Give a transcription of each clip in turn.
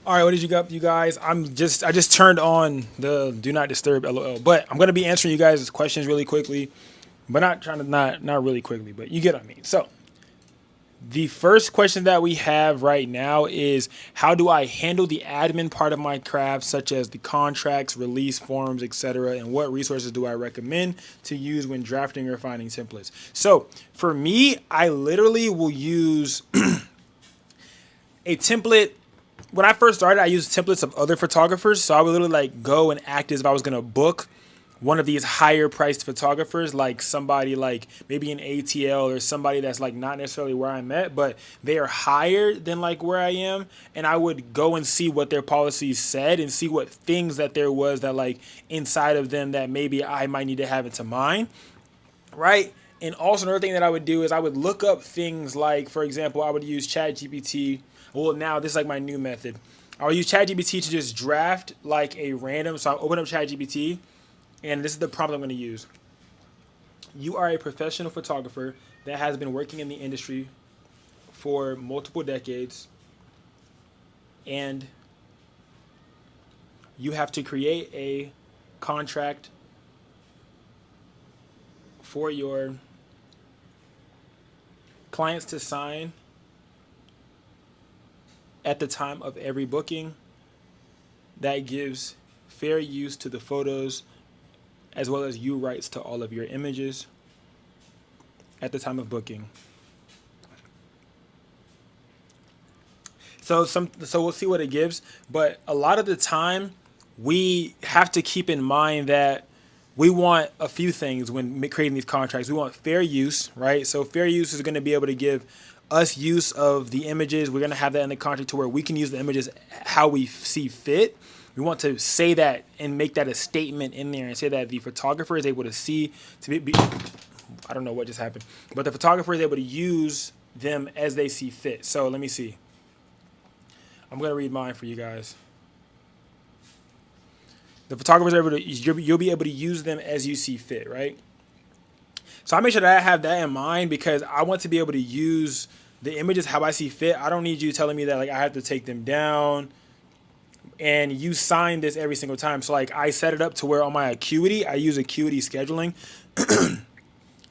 All right, what did you got, you guys? I just turned on the do not disturb LOL, but I'm gonna be answering you guys' questions really quickly, but not trying to not really quickly, but you get what I mean. So the first question that we have right now is how do I handle the admin part of my craft, such as the contracts, release forms, etc., and what resources do I recommend to use when drafting or finding templates? So for me, I literally will use a template. When I first started, I used templates of other photographers. So I would literally like go and act as if I was gonna book one of these higher priced photographers, like somebody like maybe an ATL or somebody that's like not necessarily where I'm at, but they are higher than like where I am. And I would go and see what their policies said and see what things that there was that like inside of them that maybe I might need to have into mine, right? And also another thing that I would do is I would look up things like, for example, I would use ChatGPT. Well, now this is like my new method. I would use ChatGPT to just draft like a random. So I open up ChatGPT, and this is the prompt I'm going to use. You are a professional photographer that has been working in the industry for multiple decades, and you have to create a contract for your clients to sign at the time of every booking that gives fair use to the photos as well as you rights to all of your images at the time of booking. So we'll see what it gives, but a lot of the time we have to keep in mind that we want a few things when creating these contracts. We want fair use, right? So fair use is going to be able to give us use of the images. We're going to have that in the contract to where we can use the images how we see fit. We want to say that and make that a statement in there and say that the photographer is able to see to be I don't know what just happened, but the photographer is able to use them as they see fit. So let me see. I'm gonna read mine for you guys. The photographers are able to you'll be able to use them as you see fit, right? So I make sure that I have that in mind because I want to be able to use the images how I see fit. I don't need you telling me that like I have to take them down and you sign this every single time. So like I set it up to where on my Acuity, I use Acuity scheduling.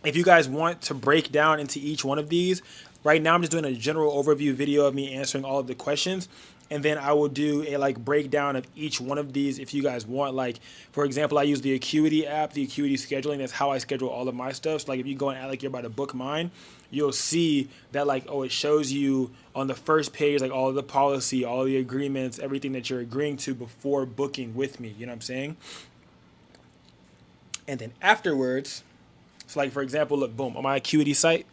If you guys want to break down into each one of these, right now I'm just doing a general overview video of me answering all of the questions. And then I will do a like breakdown of each one of these if you guys want. Like, for example, I use the Acuity app, the Acuity scheduling. That's how I schedule all of my stuff. So like if you go and act like you're about to book mine, you'll see that like, oh, it shows you on the first page, like all of the policy, all the agreements, everything that you're agreeing to before booking with me. You know what I'm saying? And then afterwards, so like for example, look, boom, on my Acuity site,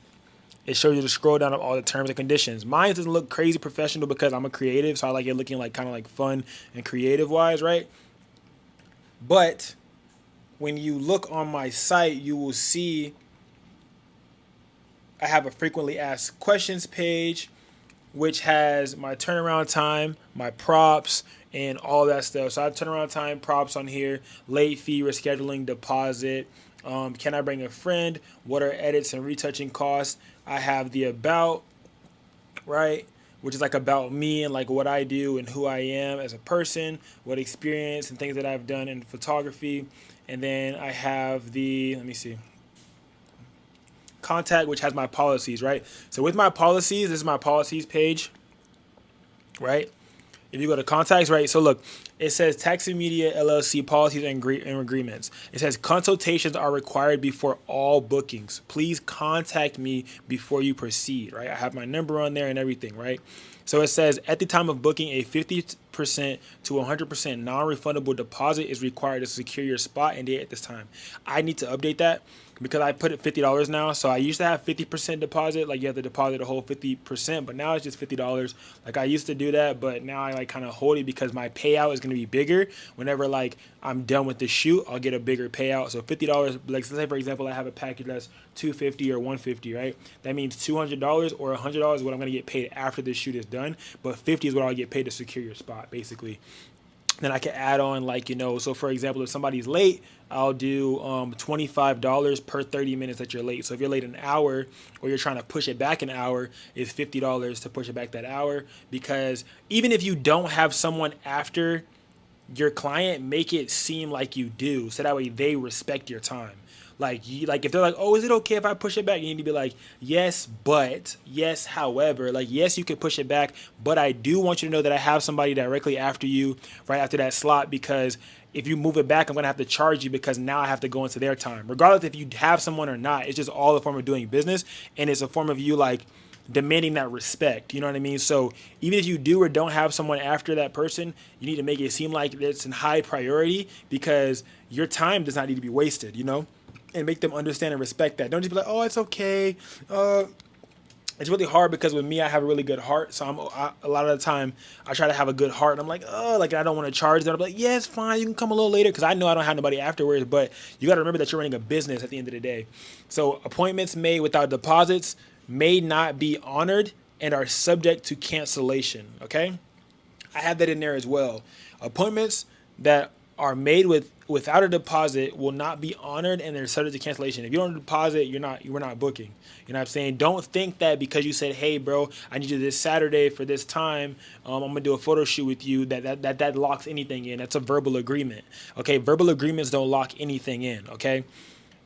it shows you to scroll down of all the terms and conditions. Mine doesn't look crazy professional because I'm a creative, so I like it looking like kind of like fun and creative wise, right? But when you look on my site, you will see I have a frequently asked questions page, which has my turnaround time, my props, and all that stuff. So I have turnaround time, props on here, late fee, rescheduling, deposit. Can I bring a friend? What are edits and retouching costs? I have the about, right? Which is like about me and like what I do and who I am as a person, what experience and things that I've done in photography. And then I have the, let me see, contact, which has my policies, right? So with my policies, this is my policies page, right? If you go to contacts, right? So look, it says Taxi Media LLC policies and agreements. It says consultations are required before all bookings. Please contact me before you proceed, right? I have my number on there and everything, right? So it says at the time of booking, a 50% to 100% non-refundable deposit is required to secure your spot and date at this time. I need to update that because I put it $50 now. So I used to have 50% deposit, like you have to deposit a whole 50%, but now it's just $50. Like I used to do that, but now I like kind of hold it because my payout is going to be bigger. Whenever like I'm done with the shoot, I'll get a bigger payout. So $50, like let's say for example, I have a package that's $250 or $150, right? That means $200 or $100 is what I'm going to get paid after the shoot is done, but $50 is what I'll get paid to secure your spot, basically. Then I can add on, like, so for example, if somebody's late, I'll do $25 per 30 minutes that you're late. So if you're late an hour or you're trying to push it back an hour, it's $50 to push it back that hour. Because even if you don't have someone after your client, make it seem like you do, so that way they respect your time. Like if they're like, oh, is it okay if I push it back? You need to be like, yes, but yes, however, like, yes, you can push it back, but I do want you to know that I have somebody directly after you, right after that slot, because if you move it back, I'm gonna have to charge you because now I have to go into their time, regardless if you have someone or not. It's just all a form of doing business, and it's a form of you, like, demanding that respect. You know what I mean? So even if you do or don't have someone after that person, you need to make it seem like it's in high priority, because your time does not need to be wasted, and make them understand and respect that. Don't just be like, oh, it's okay. It's really hard because with me, I have a really good heart. So a lot of the time I try to have a good heart, and I'm like, oh, like, I don't want to charge them. I'm like, yeah, it's fine. You can come a little later, because I know I don't have nobody afterwards. But you got to remember that you're running a business at the end of the day. So appointments made without deposits may not be honored and are subject to cancellation. Okay, I have that in there as well. Appointments that are made without a deposit will not be honored, and they're subject to cancellation. If you don't deposit, we're not booking. You know what I'm saying? Don't think that because you said, hey, bro, I need you this Saturday for this time, I'm gonna do a photo shoot with you, that locks anything in. That's a verbal agreement. Okay, verbal agreements don't lock anything in. Okay.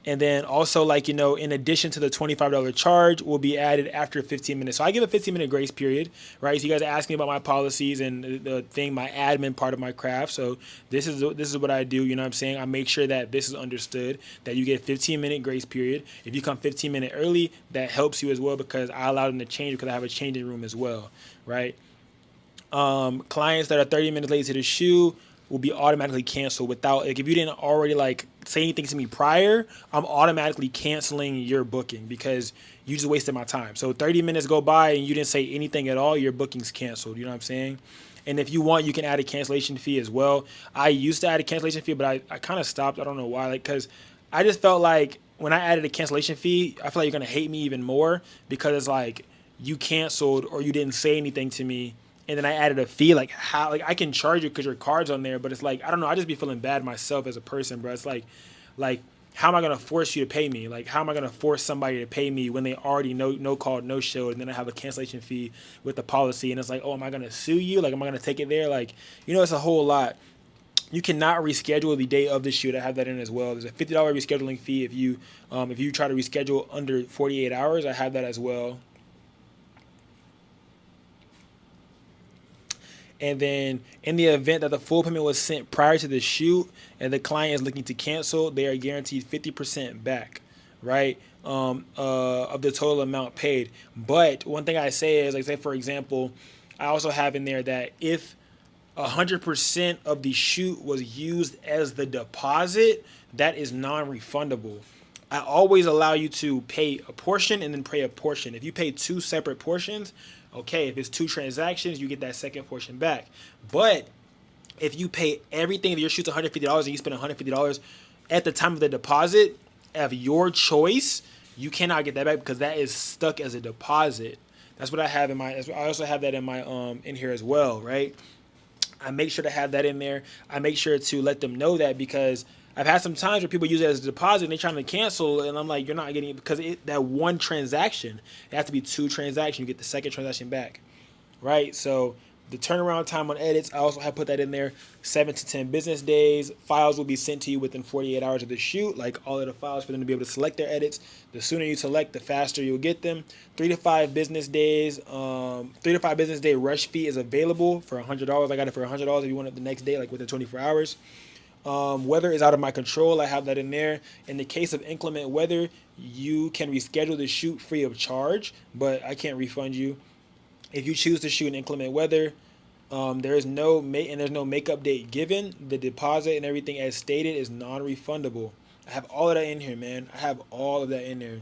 And then also, like, in addition to the $25 charge, will be added after 15 minutes. So I give a 15-minute grace period, right? So you guys are asking about my policies and the thing, my admin part of my craft. So this is what I do. You know what I'm saying? I make sure that this is understood, that you get a 15-minute grace period. If you come 15 minutes early, that helps you as well, because I allow them to change, because I have a changing room as well, right? Clients that are 30 minutes late to the shoot will be automatically canceled without, like, if you didn't already, like, say anything to me prior, I'm automatically canceling your booking because you just wasted my time. So 30 minutes go by and you didn't say anything at all, your booking's canceled. You know what I'm saying? And if you want, you can add a cancellation fee as well. I used to add a cancellation fee, but I kind of stopped. I don't know why. Like, because I just felt like when I added a cancellation fee, I feel like you're going to hate me even more, because it's like you canceled or you didn't say anything to me, and then I added a fee. Like, how? Like, I can charge you because your card's on there, but it's like, I don't know. I just be feeling bad myself as a person, bro. It's like, how am I gonna force you to pay me? Like, how am I gonna force somebody to pay me when they already no called, no showed, and then I have a cancellation fee with the policy, and it's like, oh, am I gonna sue you? Like, am I gonna take it there? Like, it's a whole lot. You cannot reschedule the day of the shoot. I have that in as well. There's a $50 rescheduling fee if you try to reschedule under 48 hours. I have that as well. And then in the event that the full payment was sent prior to the shoot and the client is looking to cancel, they are guaranteed 50% back, right, of the total amount paid. But one thing I say is, like, say, for example, I also have in there that if 100% of the shoot was used as the deposit, that is non-refundable. I always allow you to pay a portion and then pay a portion. If you pay two separate portions, okay, if it's two transactions, you get that second portion back. But if you pay everything, if your shoot's $150 and you spend $150 at the time of the deposit of your choice, you cannot get that back because that is stuck as a deposit. That's what I have in my. I also have that in my in here as well, right? I make sure to have that in there. I make sure to let them know that, because I've had some times where people use it as a deposit and they're trying to cancel, and I'm like, you're not getting it, because that one transaction, it has to be two transactions. You get the second transaction back, right? So the turnaround time on edits, I also have put that in there, 7 to 10 business days. Files will be sent to you within 48 hours of the shoot, like all of the files for them to be able to select their edits. The sooner you select, the faster you'll get them. 3 to 5 business days. 3 to 5 business day rush fee is available for $100. I got it for $100 if you want it the next day, like within 24 hours. Weather is out of my control. I have that in there. In the case of inclement weather, you can reschedule the shoot free of charge, but I can't refund you. If you choose to shoot in inclement weather, there's no makeup date given. The deposit and everything as stated is non-refundable. I have all of that in here, man. I have all of that in there.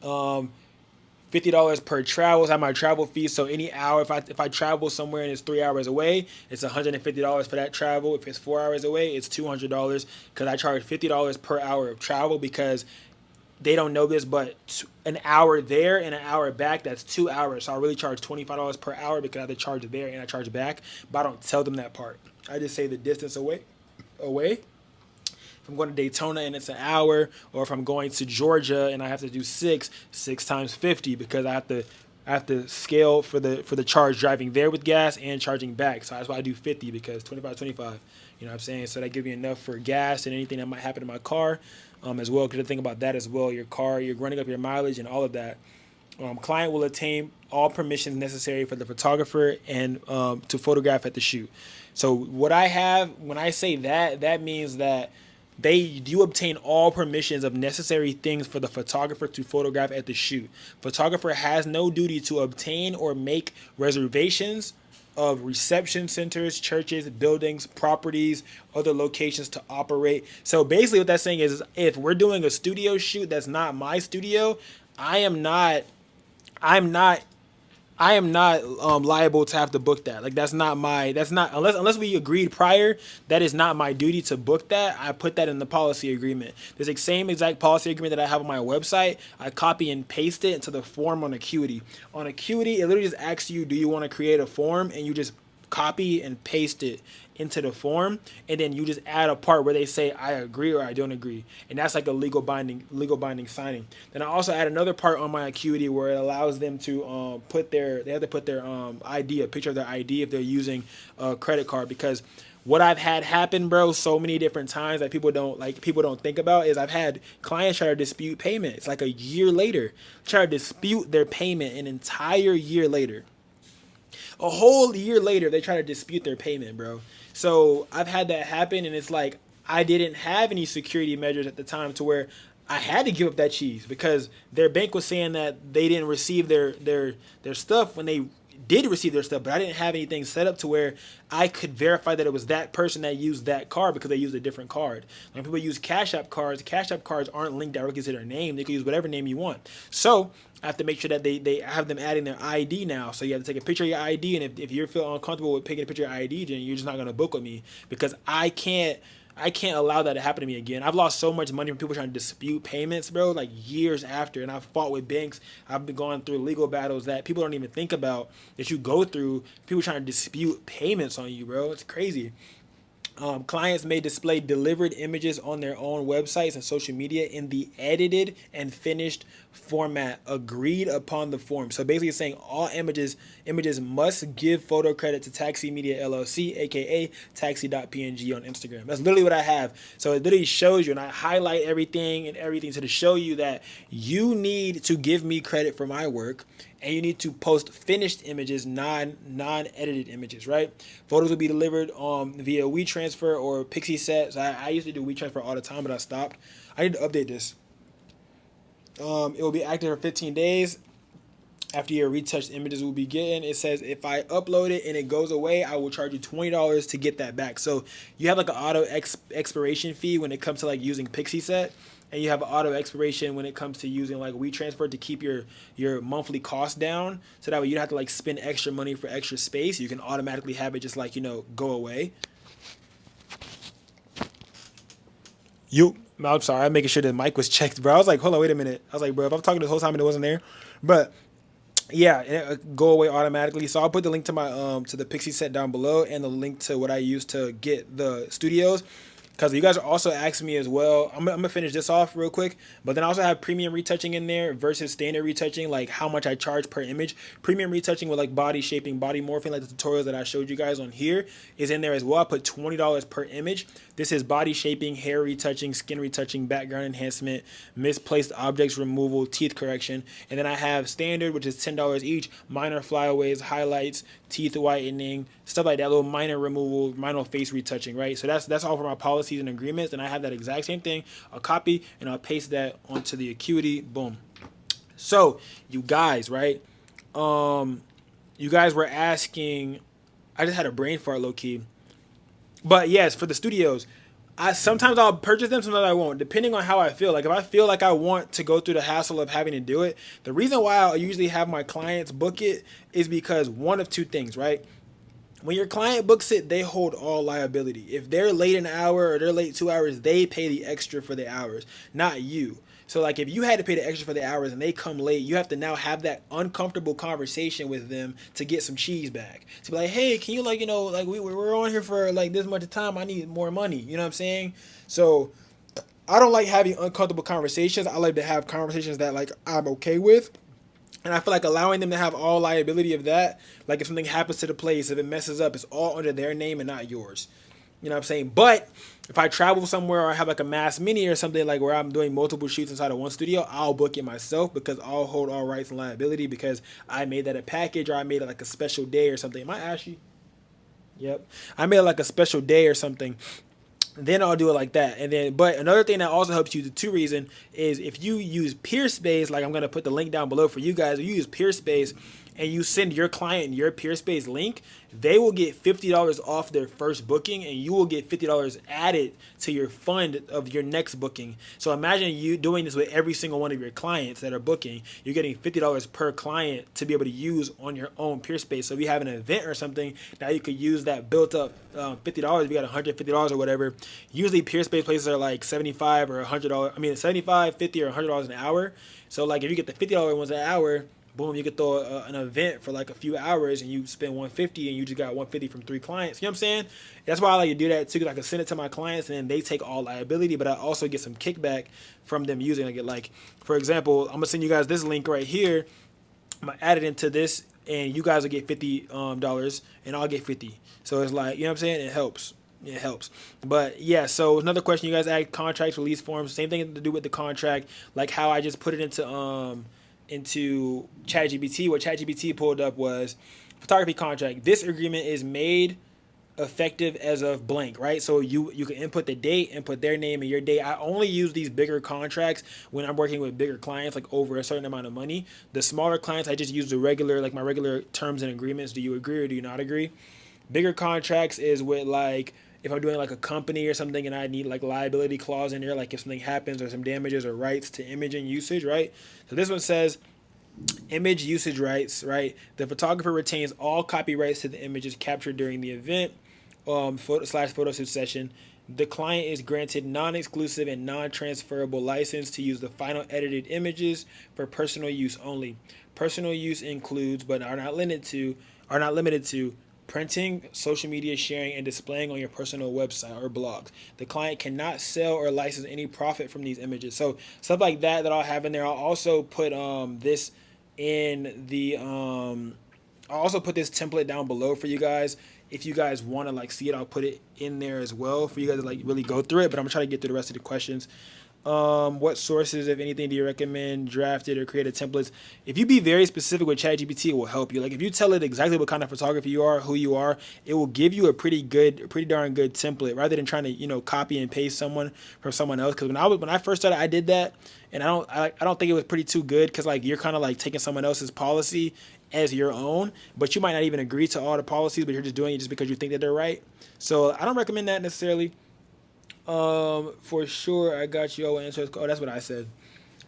$50 per travel. I have my travel fee. So any hour, if I travel somewhere and it's 3 hours away, it's $150 for that travel. If it's 4 hours away, it's $200, because I charge $50 per hour of travel, because they don't know this, but an hour there and an hour back, that's 2 hours. So I really charge $25 per hour because I have to charge there and I charge back. But I don't tell them that part. I just say the distance away. If I'm going to Daytona and it's an hour, or if I'm going to Georgia and I have to do six times 50 because I have to scale for the charge driving there with gas and charging back. So that's why I do 50 because 25, 25. You know what I'm saying? So that gives me enough for gas and anything that might happen to my car as well. Because the thing about that as well, your car, you're running up your mileage and all of that. Client will obtain all permissions necessary for the photographer and to photograph at the shoot. So what I have, when I say that, that means that you obtain all permissions of necessary things for the photographer to photograph at the shoot. Photographer has no duty to obtain or make reservations of reception centers, churches, buildings, properties, other locations to operate. So basically what that's saying is if we're doing a studio shoot that's not my studio, I am not I'm not liable to have to book that. Like that's not unless we agreed prior. That is not my duty to book that. I put that in the policy agreement. There's the same exact policy agreement that I have on my website. I copy and paste it into the form on Acuity. On Acuity, it literally just asks you, do you want to create a form, and you just copy and paste it into the form, and then you just add a part where they say I agree or I don't agree, and that's like a legal binding signing. Then I also add another part on my Acuity where it allows them to they have to put their ID, a picture of their ID if they're using a credit card, because what I've had happen, bro, so many different times that people don't think about is I've had clients try to dispute payment. It's like a year later, try to dispute their payment an entire year later. A whole year later, they try to dispute their payment, bro. So I've had that happen, and it's like I didn't have any security measures at the time to where I had to give up that cheese because their bank was saying that they didn't receive their stuff when they did receive their stuff, but I didn't have anything set up to where I could verify that it was that person that used that card because they used a different card. When people use Cash App cards aren't linked directly to their name. They can use whatever name you want. So I have to make sure that they have them adding their ID now. So you have to take a picture of your ID, and if you feel uncomfortable with taking a picture of your ID, then you're just not going to book with me because I can't allow that to happen to me again. I've lost so much money from people trying to dispute payments, bro, like years after. And I've fought with banks. I've been going through legal battles that people don't even think about that you go through. People trying to dispute payments on you, bro. It's crazy. Clients may display delivered images on their own websites and social media in the edited and finished format agreed upon the form. So basically it's saying all images must give photo credit to Taxi Media LLC, aka taxi.png on Instagram. That's literally what I have. So it literally shows you, and I highlight everything to show you that you need to give me credit for my work, and you need to post finished images, non-edited images, right? Photos will be delivered via WeTransfer or PixieSet. So I used to do WeTransfer all the time, but I stopped. I need to update this. It will be active for 15 days. After your retouched images will be getting, it says if I upload it and it goes away, I will charge you $20 to get that back. So you have like an auto expiration fee when it comes to like using PixieSet, and you have an auto expiration when it comes to using like WeTransfer to keep your monthly cost down. So that way you don't have to like spend extra money for extra space. You can automatically have it just like, go away. I'm sorry, I'm making sure the mic was checked, bro. I was like, hold on, wait a minute. I was like, bro, if I'm talking this whole time and it wasn't there. But yeah, it go away automatically. So I'll put the link to my to the PixieSet down below, and the link to what I use to get the studios. Because you guys are also asking me as well. I'm gonna finish this off real quick, but then I also have premium retouching in there versus standard retouching, like how much I charge per image. Premium retouching with like body shaping, body morphing, like the tutorials that I showed you guys on here is in there as well. I put $20 per image. This is body shaping, hair retouching, skin retouching, background enhancement, misplaced objects removal, teeth correction, and then I have standard, which is $10 each. Minor flyaways, highlights, teeth whitening, stuff like that, little minor removal, minor face retouching, right? So that's all for my policies and agreements, and I have that exact same thing. I'll copy and I'll paste that onto the Acuity. Boom. So you guys, right? You guys were asking. I just had a brain fart, low key. But yes, for the studios, sometimes I'll purchase them, sometimes I won't, depending on how I feel. Like if I feel like I want to go through the hassle of having to do it, the reason why I usually have my clients book it is because one of two things, right? When your client books it, they hold all liability. If they're late an hour or they're late 2 hours, they pay the extra for the hours, not you. So like if you had to pay the extra for the hours and they come late, you have to now have that uncomfortable conversation with them to get some cheese back. To be like, hey, can you like, like we're on here for like this much time. I need more money. You know what I'm saying? So I don't like having uncomfortable conversations. I like to have conversations that like I'm okay with. And I feel like allowing them to have all liability of that, like if something happens to the place, if it messes up, it's all under their name and not yours. You know what I'm saying? But if I travel somewhere or I have like a mass mini or something like where I'm doing multiple shoots inside of one studio, I'll book it myself because I'll hold all rights and liability because I made that a package or I made it like a special day or something. Am I ashy? Yep. I made it like a special day or something, then I'll do it like that. And then, but another thing that also helps you, the two reason is if you use Peerspace, like I'm gonna put the link down below for you guys. If you use Peerspace and you send your client your Peerspace link, they will get $50 off their first booking, and you will get $50 added to your fund of your next booking. So imagine you doing this with every single one of your clients that are booking. You're getting $50 per client to be able to use on your own Peerspace. So if you have an event or something, now you could use that built up $50. If you got $150 or whatever, usually Peerspace places are like $75 or $100. I mean, 75, 50, or $100 an hour. So like if you get the $50 ones an hour, boom, you could throw an event for like a few hours and you spend 150 and you just got 150 from 3 clients. You know what I'm saying? That's why I like to do that too, because I can send it to my clients and then they take all liability, but I also get some kickback from them using it. Like, for example, I'm gonna send you guys this link right here. I'm gonna add it into this, and you guys will get $50 and I'll get 50. So it's like, you know what I'm saying? It helps. It helps. But yeah, so another question you guys add, contracts, release forms, same thing to do with the contract, like how I just put it into ChatGPT. What ChatGPT pulled up was photography contract. This agreement is made effective as of blank, right? So you can input the date, input their name and your date. I only use these bigger contracts when I'm working with bigger clients, like over a certain amount of money. The smaller clients, I just use the regular, like my regular terms and agreements. Do you agree or do you not agree? Bigger contracts is with like if I'm doing like a company or something and I need like liability clause in there, like if something happens or some damages or rights to image and usage, right? So this one says image usage rights, right? The photographer retains all copyrights to the images captured during the event photo shoot session. The client is granted non-exclusive and non-transferable license to use the final edited images for personal use only. Personal use includes, but are not limited to printing, social media sharing, and displaying on your personal website or blogs. The client cannot sell or license any profit from these images. So stuff like that I'll have in there. I'll also put this in the I'll also put this template down below for you guys. If you guys want to like see it, I'll put it in there as well for you guys to like really go through it. But I'm trying to get through the rest of the questions. What sources, if anything, do you recommend drafted or created templates? If you be very specific with ChatGPT, it will help you. Like if you tell it exactly what kind of photographer you are, who you are, it will give you a pretty darn good template rather than trying to copy and paste someone from someone else. Because when I first started, I did that, and I don't think it was pretty too good because like you're kind of like taking someone else's policy as your own, but you might not even agree to all the policies, but you're just doing it just because you think that they're right. So I don't recommend that necessarily. For sure, I got you. Answer. Oh, that's what I said.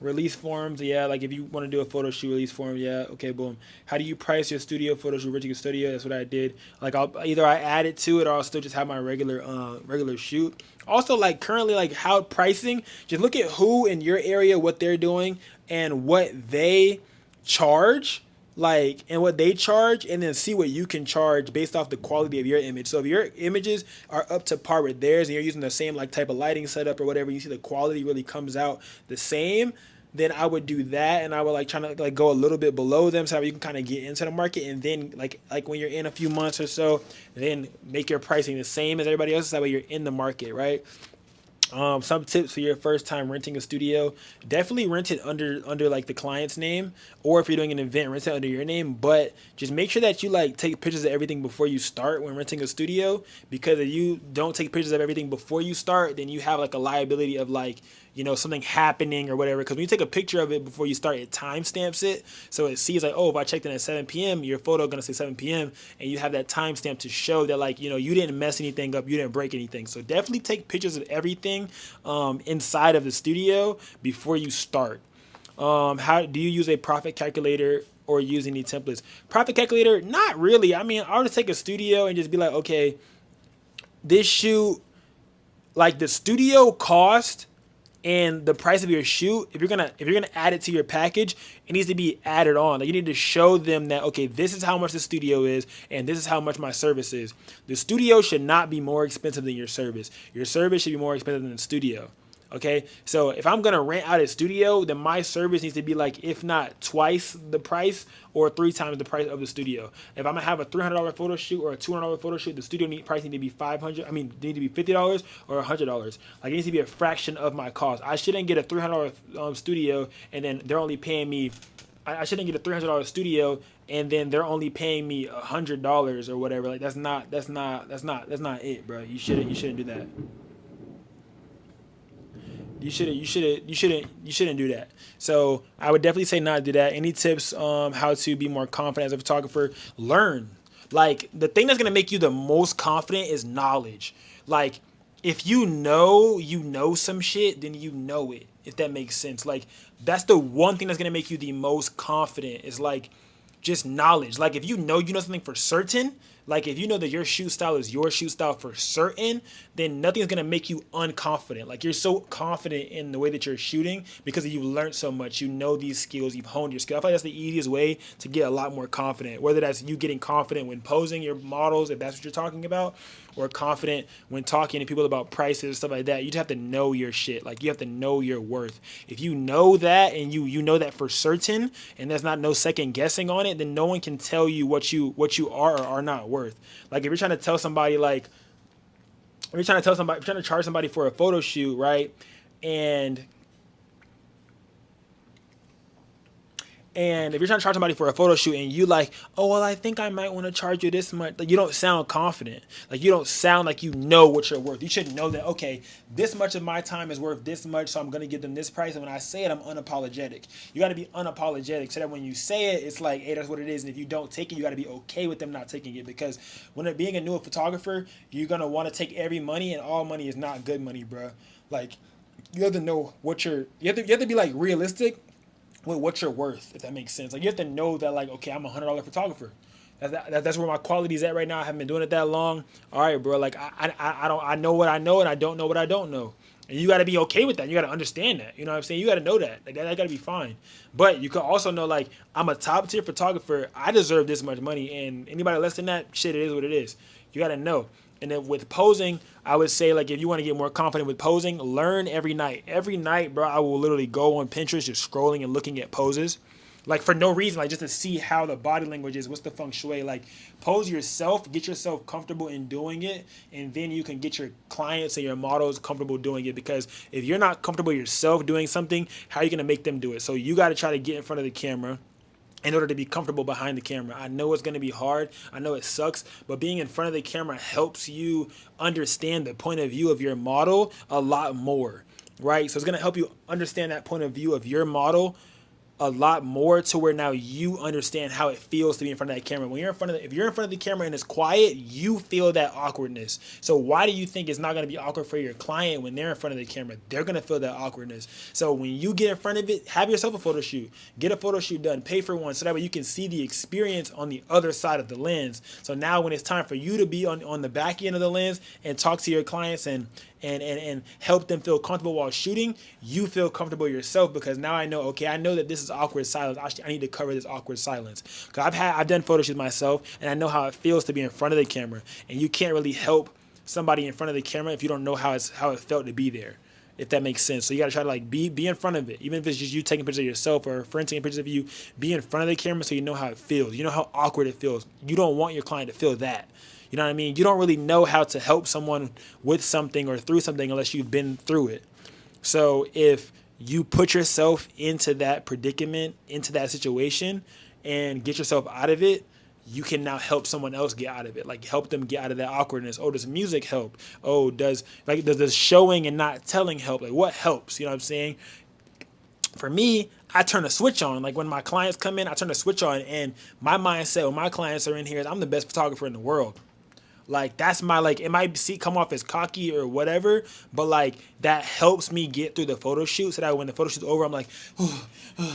Release forms, yeah. Like if you want to do a photo shoot release form, yeah. Okay, boom. How do you price your studio photo shoot? Renting a studio. That's what I did. Like I add it to it, or I'll still just have my regular shoot. Also, like currently, like how pricing. Just look at who in your area, what they're doing, and what they charge, like, and what they charge, and then see what you can charge based off the quality of your image. So if your images are up to par with theirs and you're using the same like type of lighting setup or whatever, you see the quality really comes out the same, then I would do that, and I would like trying to like go a little bit below them so you can kind of get into the market, and then like when you're in a few months or so, then make your pricing the same as everybody else. That way you're in the market, right? Some tips for your first time renting a studio: definitely rent it under like the client's name, or if you're doing an event, rent it under your name. But just make sure that you like take pictures of everything before you start when renting a studio, because if you don't take pictures of everything before you start, then you have like a liability of like something happening or whatever. Because when you take a picture of it before you start, it timestamps it, so it sees like, oh, if I checked in at 7 p.m., your photo gonna say 7 p.m., and you have that timestamp to show that like you didn't mess anything up, you didn't break anything. So definitely take pictures of everything inside of the studio before you start. How do you use a profit calculator or use any templates? Profit calculator, not really. I mean, I'll just take a studio and just be like, okay, this shoot, like the studio cost And the price of your shoot, if you're gonna add it to your package, it needs to be added on. Like you need to show them that, okay, this is how much the studio is, and this is how much my service is. The studio should not be more expensive than your service. Your service should be more expensive than the studio. Okay, so if I'm gonna rent out a studio, then my service needs to be like, if not twice the price or 3 times the price of the studio. If I'm gonna have a $300 photo shoot or a $200 photo shoot, the studio price need to be $500. I mean, need to be $50 or $100. Like it needs to be a fraction of my cost. I shouldn't get a $300 studio and then they're only paying me. I shouldn't get a $300 studio and then they're only paying me $100 or whatever. Like that's not it, bro. You shouldn't do that. You shouldn't do that. So I would definitely say not do that. Any tips how to be more confident as a photographer? Learn. Like the thing that's gonna make you the most confident is knowledge. Like if you know some shit, then you know it. If that makes sense. Like that's the one thing that's gonna make you the most confident is like just knowledge. Like if you know something for certain, like if you know that your shoot style is your shoot style for certain, then nothing's gonna make you unconfident. Like you're so confident in the way that you're shooting because you learned so much. You know these skills, you've honed your skill. I feel like that's the easiest way to get a lot more confident. Whether that's you getting confident when posing your models, if that's what you're talking about, or confident when talking to people about prices and stuff like that. You just have to know your shit. Like you have to know your worth. If you know that and you know that for certain, and there's not no second guessing on it, then no one can tell you what you are or are not worth. Like if you're trying to tell somebody like if you're trying to charge somebody for a photo shoot, right? And if you're trying to charge somebody for a photo shoot and you like, oh, well, I think I might want to charge you this much. Like, you don't sound confident. Like, you don't sound like you know what you're worth. You should know that, okay, this much of my time is worth this much, so I'm going to give them this price. And when I say it, I'm unapologetic. You got to be unapologetic so that when you say it, it's like, hey, that's what it is. And if you don't take it, you got to be okay with them not taking it. Because when it being a new photographer, you're going to want to take every money, and all money is not good money, bro. Like, you have to know what you have to be, like, realistic with what you're worth, if that makes sense. Like you have to know that, like, okay, I'm $100 photographer. That's where my quality is at right now. I haven't been doing it that long. All right, bro. Like I know what I know and I don't know what I don't know. And you got to be okay with that. You got to understand that. You know what I'm saying? You got to know that. Like that got to be fine. But you could also know, like, I'm a top tier photographer. I deserve this much money, and anybody less than that, shit, it is what it is. You got to know. And then with posing, I would say, like, if you want to get more confident with posing, learn every night. Every night, bro, I will literally go on Pinterest just scrolling and looking at poses. Like, for no reason, like, just to see how the body language is, what's the feng shui. Like, pose yourself, get yourself comfortable in doing it, and then you can get your clients and your models comfortable doing it. Because if you're not comfortable yourself doing something, how are you going to make them do it? So you got to try to get in front of the camera in order to be comfortable behind the camera. I know it's going to be hard. I know it sucks, but being in front of the camera helps you understand the point of view of your model a lot more, right? So it's going to help you understand that point of view of your model a lot more to where now you understand how it feels to be in front of that camera. When you're in front of if you're in front of the camera and it's quiet, you feel that awkwardness. So why do you think it's not going to be awkward for your client when they're in front of the camera? They're going to feel that awkwardness. So when you get in front of it, have yourself a photo shoot. Get a photo shoot done. Pay for one so that way you can see the experience on the other side of the lens. So now when it's time for you to be on the back end of the lens and talk to your clients and help them feel comfortable while shooting, you feel comfortable yourself, because now I know, okay, I know that this is awkward silence. I need to cover this awkward silence. Because I've done photo shoots myself, and I know how it feels to be in front of the camera. And you can't really help somebody in front of the camera if you don't know how it felt to be there, if that makes sense. So you got to try to, like, be in front of it. Even if it's just you taking pictures of yourself or a friend taking pictures of you, be in front of the camera so you know how it feels. You know how awkward it feels. You don't want your client to feel that. You know what I mean? You don't really know how to help someone with something or through something unless you've been through it. So if you put yourself into that predicament, into that situation, and get yourself out of it, you can now help someone else get out of it. Like, help them get out of that awkwardness. Oh, does music help? Oh, does the showing and not telling help? Like, what helps? You know what I'm saying? For me, I turn a switch on. Like, when my clients come in, I turn a switch on, and my mindset when my clients are in here is I'm the best photographer in the world. Like that's my like it might come off as cocky or whatever, but like that helps me get through the photo shoot so that when the photo shoot's over, I'm like,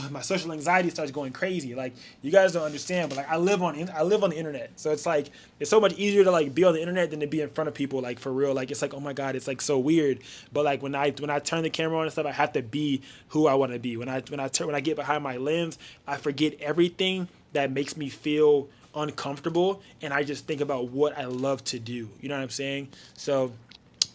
my social anxiety starts going crazy. Like you guys don't understand, but like I live on the internet, so it's like it's so much easier to like be on the internet than to be in front of people. Like for real, like it's like oh my god, it's like so weird. But like when I turn the camera on and stuff, I have to be who I want to be. When I get behind my lens, I forget everything that makes me feel uncomfortable, and I just think about what I love to do. You know what I'm saying? So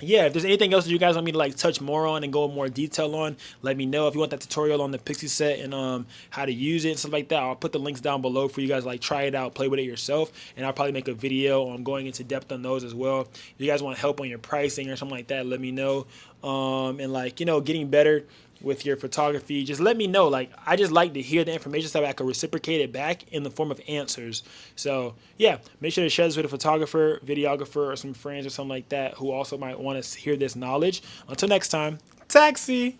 yeah, if there's anything else that you guys want me to like touch more on and go in more detail on, let me know. If you want that tutorial on the Pixie set and how to use it and stuff like that, I'll put the links down below for you guys to like try it out, play with it yourself, and I'll probably make a video on going into depth on those as well. If you guys want help on your pricing or something like that, let me know. And like getting better with your photography, just let me know. Like I just like to hear the information so that I can reciprocate it back in the form of answers. So yeah, make sure to share this with a photographer, videographer, or some friends or something like that who also might want to hear this knowledge. Until next time, taxi.